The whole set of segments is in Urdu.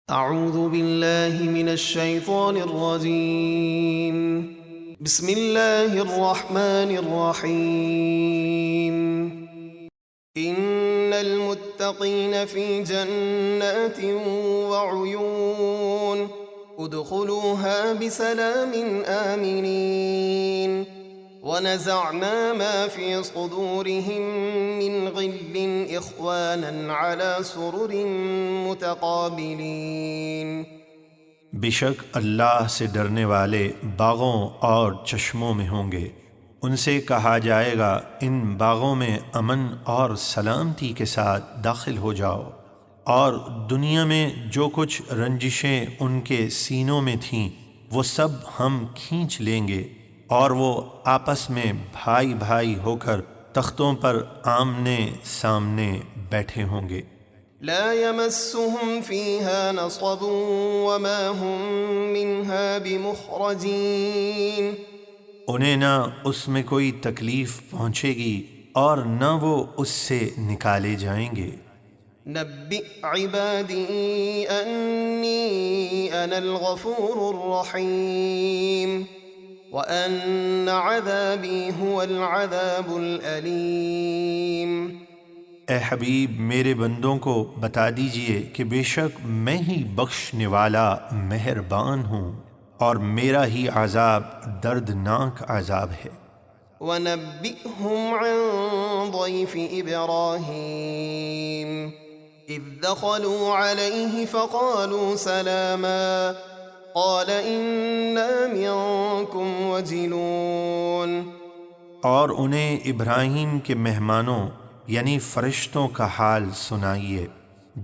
اعوذ باللہ من الشیطان الرجیم بسم اللہ الرحمن الرحیم ان المتقین فی جنات وعیون ادخلوها بسلام آمنین ونزعنا ما في صدورهم من غل إخوانا على سرر متقابلين بے شک اللہ سے ڈرنے والے باغوں اور چشموں میں ہوں گے، ان سے کہا جائے گا ان باغوں میں امن اور سلامتی کے ساتھ داخل ہو جاؤ، اور دنیا میں جو کچھ رنجشیں ان کے سینوں میں تھیں وہ سب ہم کھینچ لیں گے، اور وہ آپس میں بھائی بھائی ہو کر تختوں پر آمنے سامنے بیٹھے ہوں گے۔ لا يمسهم فيها نصب وما هم منها بمخرجين انہیں نہ اس میں کوئی تکلیف پہنچے گی اور نہ وہ اس سے نکالے جائیں گے۔ نبئ عبادی انی انا الغفور الرحیم وَأَنَّ عَذَابِي هُوَ الْعَذَابُ الْأَلِيمُ اے حبیب میرے بندوں کو بتا دیجئے کہ بے شک میں ہی بخشنے والا مہربان ہوں اور میرا ہی عذاب دردناک عذاب ہے۔ وَنَبِّئْهُمْ عَنْ ضَيْفِ إِبْرَاهِيمَ إِذْ دَخَلُوا عَلَيْهِ فَقَالُوا سَلَامًا قال انا منکم وجلون اور انہیں ابراہیم کے مہمانوں یعنی فرشتوں کا حال سنائیے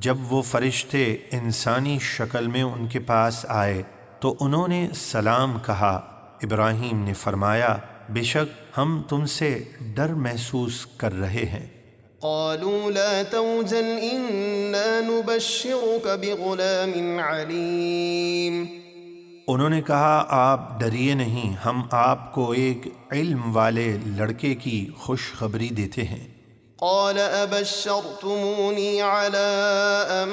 جب وہ فرشتے انسانی شکل میں ان کے پاس آئے تو انہوں نے سلام کہا۔ ابراہیم نے فرمایا بے شک ہم تم سے ڈر محسوس کر رہے ہیں۔ قالوا لا توجل انا نبشرك بغلام علیم انہوں نے کہا آپ ڈریے نہیں، ہم آپ کو ایک علم والے لڑکے کی خوشخبری دیتے ہیں۔ قال ابشرتمونی علی ان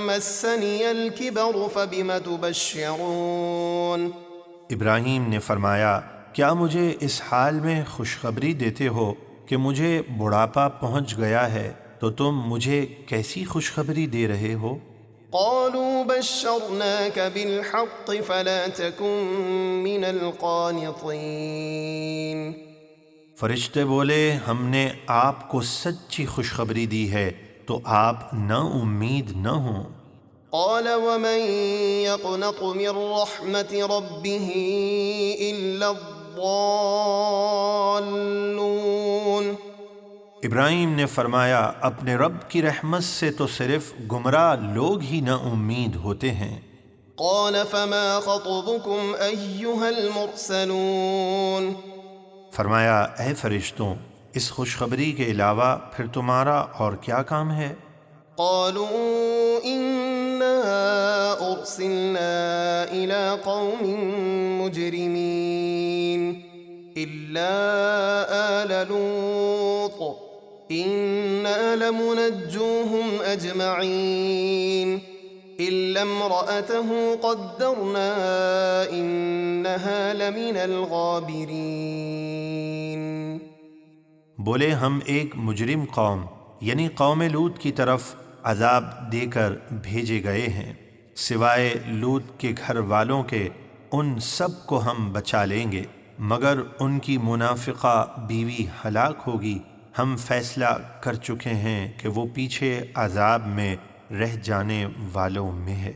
مسنی الکبر فبم تبشرون ابراہیم نے فرمایا کیا مجھے اس حال میں خوشخبری دیتے ہو کہ مجھے بڑھاپا پہنچ گیا ہے تو تم مجھے کیسی خوشخبری دے رہے ہو؟ قالوا بشرناك بالحق فلا تكن من القانطين فرشتے بولے ہم نے آپ کو سچی خوشخبری دی ہے تو آپ نا امید نہ ہوں۔ قال ومن يقنط من رحمة ربه إلا الضالون ابراہیم نے فرمایا اپنے رب کی رحمت سے تو صرف گمراہ لوگ ہی نا امید ہوتے ہیں۔ قال فما خطبكم أيها المرسلون فرمایا اے فرشتوں اس خوشخبری کے علاوہ پھر تمہارا اور کیا کام ہے؟ قالوا إنا أرسلنا إلى قوم مجرمين إلا آل لوط إنا لمنجوهم أجمعين إلا امرأته قدرنا إنها لمن الغابرين بولے ہم ایک مجرم قوم یعنی قوم لوط کی طرف عذاب دے کر بھیجے گئے ہیں، سوائے لوط کے گھر والوں کے ان سب کو ہم بچا لیں گے مگر ان کی منافقہ بیوی ہلاک ہوگی۔ ہم فیصلہ کر چکے ہیں کہ وہ پیچھے عذاب میں رہ جانے والوں میں ہے۔